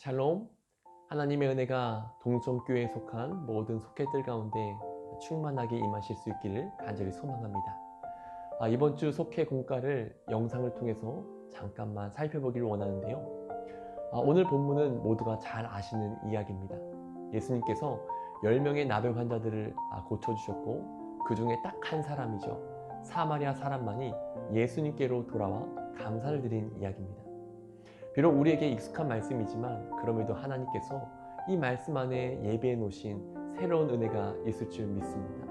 샬롬, 하나님의 은혜가 동성교회에 속한 모든 속회들 가운데 충만하게 임하실 수 있기를 간절히 소망합니다. 이번 주 속회 공과를 영상을 통해서 잠깐만 살펴보기를 원하는데요. 오늘 본문은 모두가 잘 아시는 이야기입니다. 예수님께서 10명의 나병 환자들을 고쳐주셨고 그 중에 딱 한 사람이죠. 사마리아 사람만이 예수님께로 돌아와 감사를 드린 이야기입니다. 비록 우리에게 익숙한 말씀이지만 그럼에도 하나님께서 이 말씀 안에 예비해 놓으신 새로운 은혜가 있을 줄 믿습니다.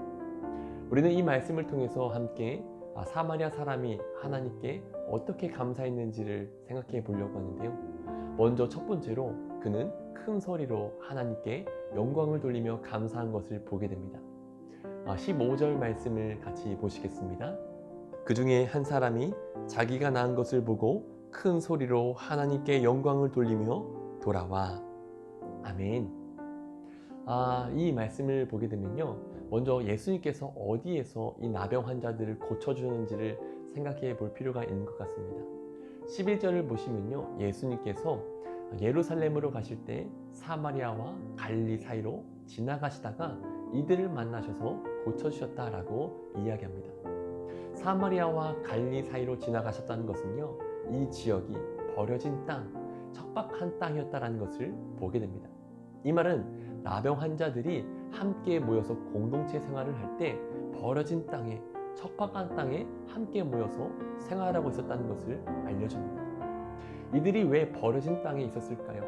우리는 이 말씀을 통해서 함께 사마리아 사람이 하나님께 어떻게 감사했는지를 생각해 보려고 하는데요. 먼저 첫 번째로 그는 큰 소리로 하나님께 영광을 돌리며 감사한 것을 보게 됩니다. 15절 말씀을 같이 보시겠습니다. 그 중에 한 사람이 자기가 낳은 것을 보고 큰 소리로 하나님께 영광을 돌리며 돌아와. 아멘. 이 말씀을 보게 되면요. 먼저 예수님께서 어디에서 이 나병 환자들을 고쳐주는지를 생각해 볼 필요가 있는 것 같습니다. 11절을 보시면요. 예수님께서 예루살렘으로 가실 때 사마리아와 갈릴리 사이로 지나가시다가 이들을 만나셔서 고쳐주셨다라고 이야기합니다. 사마리아와 갈릴리 사이로 지나가셨다는 것은요. 이 지역이 버려진 땅, 척박한 땅이었다는 것을 보게 됩니다. 이 말은 나병 환자들이 함께 모여서 공동체 생활을 할 때 버려진 땅에, 척박한 땅에 함께 모여서 생활하고 있었다는 것을 알려줍니다. 이들이 왜 버려진 땅에 있었을까요?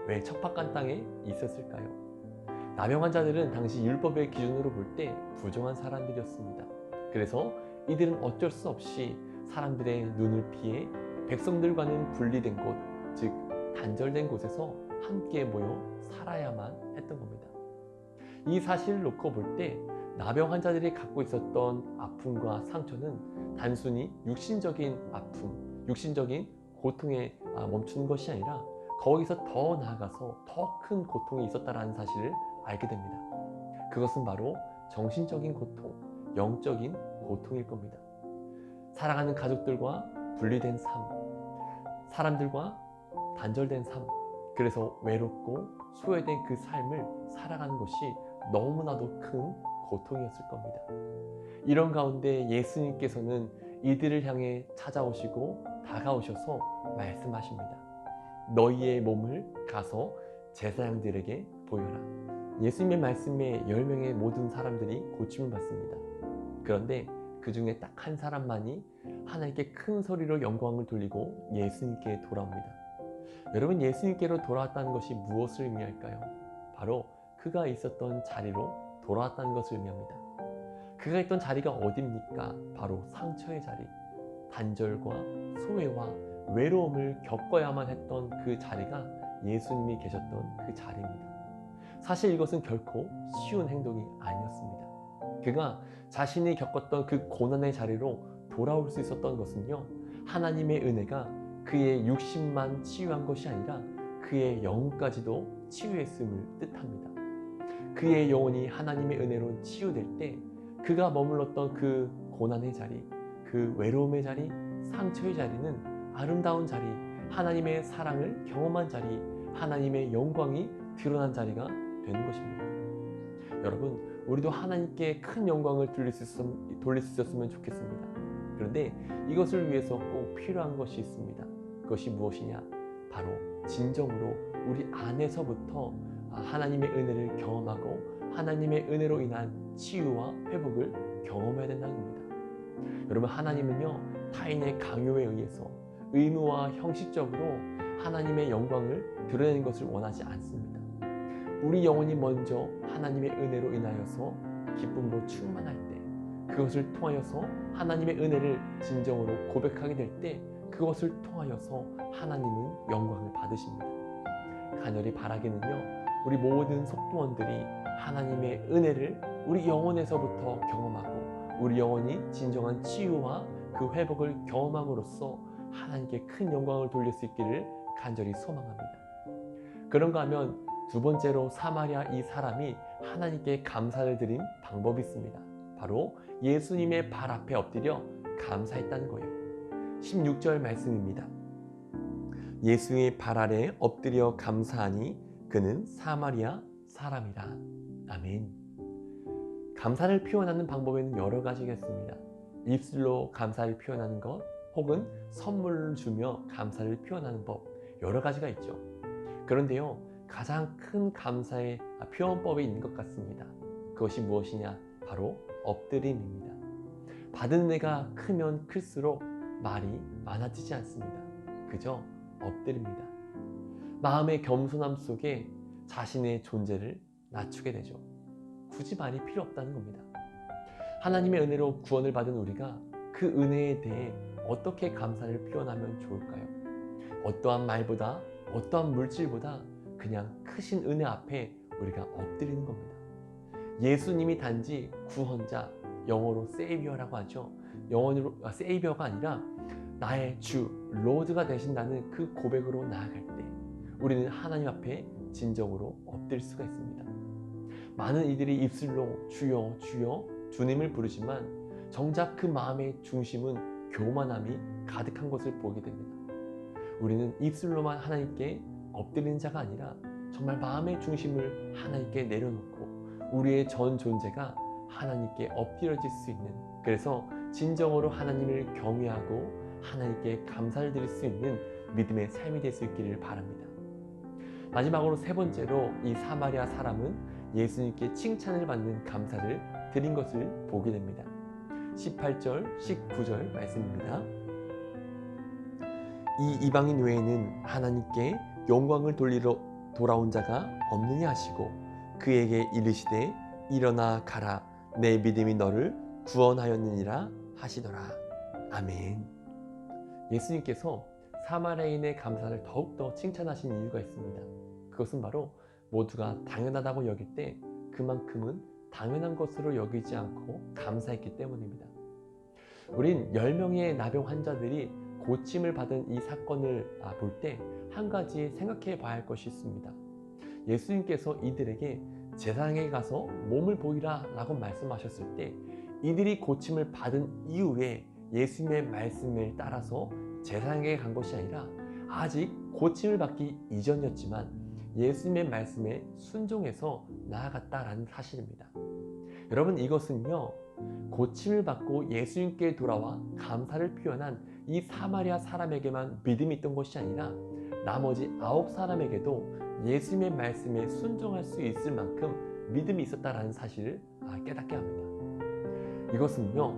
왜 척박한 땅에 있었을까요? 나병 환자들은 당시 율법의 기준으로 볼 때 부정한 사람들이었습니다. 그래서 이들은 어쩔 수 없이 사람들의 눈을 피해 백성들과는 분리된 곳, 즉 단절된 곳에서 함께 모여 살아야만 했던 겁니다. 이 사실을 놓고 볼 때 나병 환자들이 갖고 있었던 아픔과 상처는 단순히 육신적인 아픔, 육신적인 고통에 멈추는 것이 아니라 거기서 더 나아가서 더 큰 고통이 있었다는 사실을 알게 됩니다. 그것은 바로 정신적인 고통, 영적인 고통일 겁니다. 사랑하는 가족들과 분리된 삶, 사람들과 단절된 삶, 그래서 외롭고 소외된 그 삶을 살아가는 것이 너무나도 큰 고통이었을 겁니다. 이런 가운데 예수님께서는 이들을 향해 찾아오시고 다가오셔서 말씀하십니다. 너희의 몸을 가서 제사장들에게 보여라. 예수님의 말씀에 10명의 모든 사람들이 고침을 받습니다. 그런데 그 중에 딱 한 사람만이 하나님께 큰 소리로 영광을 돌리고 예수님께 돌아옵니다. 여러분, 예수님께로 돌아왔다는 것이 무엇을 의미할까요? 바로 그가 있었던 자리로 돌아왔다는 것을 의미합니다. 그가 있던 자리가 어디입니까? 바로 상처의 자리, 단절과 소외와 외로움을 겪어야만 했던 그 자리가 예수님이 계셨던 그 자리입니다. 사실 이것은 결코 쉬운 행동이 아니었습니다. 그가 자신이 겪었던 그 고난의 자리로 돌아올 수 있었던 것은요, 하나님의 은혜가 그의 육신만 치유한 것이 아니라 그의 영까지도 치유했음을 뜻합니다. 그의 영혼이 하나님의 은혜로 치유될 때 그가 머물렀던 그 고난의 자리, 그 외로움의 자리, 상처의 자리는 아름다운 자리, 하나님의 사랑을 경험한 자리, 하나님의 영광이 드러난 자리가 되는 것입니다. 여러분, 우리도 하나님께 큰 영광을 돌릴 수 있었으면 좋겠습니다. 그런데 이것을 위해서 꼭 필요한 것이 있습니다. 그것이 무엇이냐? 바로 진정으로 우리 안에서부터 하나님의 은혜를 경험하고 하나님의 은혜로 인한 치유와 회복을 경험해야 된다는 겁니다. 여러분, 하나님은요, 타인의 강요에 의해서 의무와 형식적으로 하나님의 영광을 드러내는 것을 원하지 않습니다. 우리 영혼이 먼저 하나님의 은혜로 인하여서 기쁨으로 충만할 때, 그것을 통하여서 하나님의 은혜를 진정으로 고백하게 될 때 그것을 통하여서 하나님은 영광을 받으십니다. 간절히 바라기는요, 우리 모든 속도원들이 하나님의 은혜를 우리 영혼에서부터 경험하고 우리 영혼이 진정한 치유와 그 회복을 경험함으로써 하나님께 큰 영광을 돌릴 수 있기를 간절히 소망합니다. 그런가 하면 두 번째로 사마리아 이 사람이 하나님께 감사를 드린 방법이 있습니다. 바로 예수님의 발 앞에 엎드려 감사했다는 거예요. 16절 말씀입니다. 예수의 발 아래 엎드려 감사하니 그는 사마리아 사람이라. 아멘. 감사를 표현하는 방법에는 여러 가지가 있습니다. 입술로 감사를 표현하는 것, 혹은 선물을 주며 감사를 표현하는 법, 여러 가지가 있죠. 그런데요, 가장 큰 감사의 표현법이 있는 것 같습니다. 그것이 무엇이냐? 바로 엎드림입니다. 받은 은혜가 크면 클수록 말이 많아지지 않습니다. 그저 엎드립니다. 마음의 겸손함 속에 자신의 존재를 낮추게 되죠. 굳이 말이 필요 없다는 겁니다. 하나님의 은혜로 구원을 받은 우리가 그 은혜에 대해 어떻게 감사를 표현하면 좋을까요? 어떠한 말보다, 어떠한 물질보다 그냥 크신 은혜 앞에 우리가 엎드리는 겁니다. 예수님이 단지 구원자, 영어로 세이비어라고 하죠. 영어로 세이비어가 아니라 나의 주, 로드가 되신다는 그 고백으로 나아갈 때 우리는 하나님 앞에 진정으로 엎드릴 수가 있습니다. 많은 이들이 입술로 주여 주여 주님을 부르지만 정작 그 마음의 중심은 교만함이 가득한 것을 보게 됩니다. 우리는 입술로만 하나님께 엎드리는 자가 아니라 정말 마음의 중심을 하나님께 내려놓고 우리의 전 존재가 하나님께 엎드려질 수 있는, 그래서 진정으로 하나님을 경외하고 하나님께 감사를 드릴 수 있는 믿음의 삶이 될 수 있기를 바랍니다. 마지막으로 세 번째로 이 사마리아 사람은 예수님께 칭찬을 받는 감사를 드린 것을 보게 됩니다. 18절, 19절 말씀입니다. 이 이방인 외에는 하나님께 영광을 돌리러 돌아온 자가 없느냐 하시고 그에게 이르시되 일어나 가라 내 믿음이 너를 구원하였느니라 하시더라. 아멘. 예수님께서 사마리아인의 감사를 더욱더 칭찬하신 이유가 있습니다. 그것은 바로 모두가 당연하다고 여길 때 그만큼은 당연한 것으로 여기지 않고 감사했기 때문입니다. 우린 10명의 나병 환자들이 고침을 받은 이 사건을 볼 때 한 가지 생각해 봐야 할 것이 있습니다. 예수님께서 이들에게 제사장에게 가서 몸을 보이라 라고 말씀하셨을 때 이들이 고침을 받은 이후에 예수님의 말씀을 따라서 제사장에게 간 것이 아니라 아직 고침을 받기 이전이었지만 예수님의 말씀에 순종해서 나아갔다라는 사실입니다. 여러분, 이것은요, 고침을 받고 예수님께 돌아와 감사를 표현한 이 사마리아 사람에게만 믿음이 있던 것이 아니라 나머지 9사람에게도 예수님의 말씀에 순종할 수 있을 만큼 믿음이 있었다라는 사실을 깨닫게 합니다. 이것은요,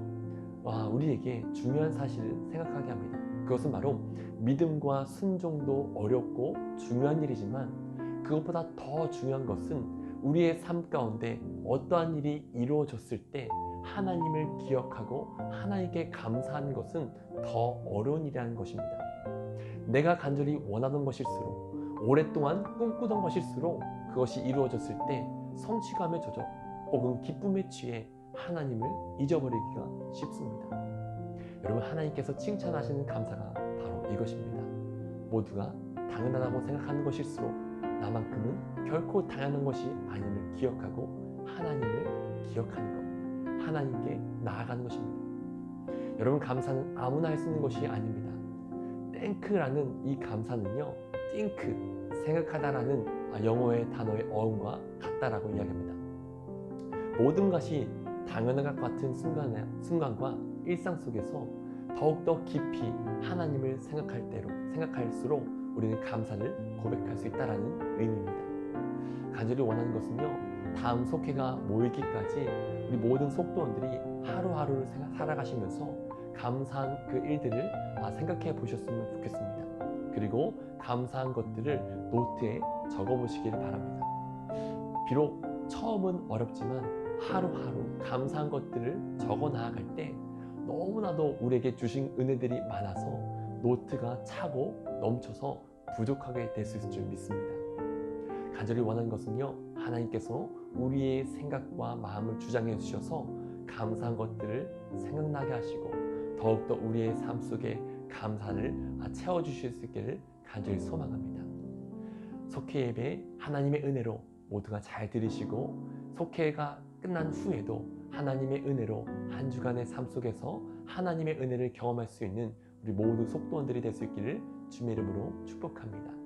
우리에게 중요한 사실을 생각하게 합니다. 그것은 바로 믿음과 순종도 어렵고 중요한 일이지만 그것보다 더 중요한 것은 우리의 삶 가운데 어떠한 일이 이루어졌을 때 하나님을 기억하고 하나님께 감사하는 것은 더 어려운 일이라는 것입니다. 내가 간절히 원하던 것일수록, 오랫동안 꿈꾸던 것일수록 그것이 이루어졌을 때 성취감에 젖어 혹은 기쁨에 취해 하나님을 잊어버리기가 쉽습니다. 여러분, 하나님께서 칭찬하시는 감사가 바로 이것입니다. 모두가 당연하다고 생각하는 것일수록 나만큼은 결코 당연한 것이 아님을 기억하고 하나님을 기억하는 것, 하나님께 나아가는 것입니다. 여러분, 감사는 아무나 할 수 있는 것이 아닙니다. 땡크라는 이 감사는요, think, 생각하다라는 영어의 단어의 어원과 같다라고 이야기합니다. 모든 것이 당연한 것 같은 순간과 일상 속에서 더욱더 깊이 하나님을 생각할수록 우리는 감사를 고백할 수 있다는 의미입니다. 간절히 원하는 것은요, 다음 속회가 모이기까지 우리 모든 속도원들이 하루하루를 살아가시면서 감사한 그 일들을 생각해 보셨으면 좋겠습니다. 그리고 감사한 것들을 노트에 적어 보시기를 바랍니다. 비록 처음은 어렵지만 하루하루 감사한 것들을 적어 나아갈 때 너무나도 우리에게 주신 은혜들이 많아서 노트가 차고 넘쳐서 부족하게 됐을 줄 믿습니다. 간절히 원하는 것은요, 하나님께서 우리의 생각과 마음을 주장해 주셔서 감사한 것들을 생각나게 하시고 더욱더 우리의 삶 속에 감사를 채워주실 수 있기를 간절히 소망합니다. 속회 예배 하나님의 은혜로 모두가 잘 들으시고 속회가 끝난 후에도 하나님의 은혜로 한 주간의 삶 속에서 하나님의 은혜를 경험할 수 있는 우리 모두 속도원들이 될 수 있기를 주님의 이름으로 축복합니다.